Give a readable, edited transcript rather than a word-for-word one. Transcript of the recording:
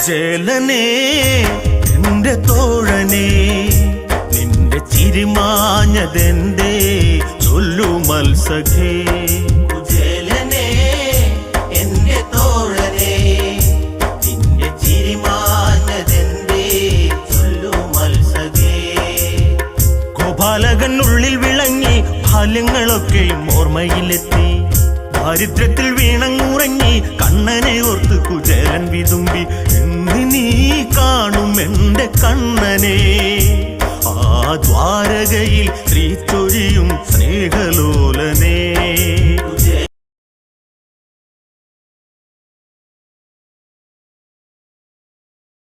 കുചേലനേ എന്റെ തോഴനേ, നിന്റെ ചിരിമാഞ്ഞതെന്തേ ചൊല്ലു മത്സഖേ. കുചേലനേ എന്റെ തോഴനേ, നിന്റെ ചിരിമാഞ്ഞതെന്തേ ചൊല്ലു മത്സഖേ. ഗോപാലകനുള്ളിൽ വിളങ്ങി ബാല്യങ്ങളൊക്കെയും ഓർമ്മയിലെത്തി. ദാരിദ്ര്യത്തിൽ വീണങ്ങുറങ്ങി കണ്ണനെ ഓർത്ത് കുചേലൻ വിതുമ്പി. എന്ന് നീ കാണും എന്റെ കണ്ണനെ, ആ ദ്വാരകയിൽ ശ്രീ ചൊരിയും സ്നേഹലോലനേ.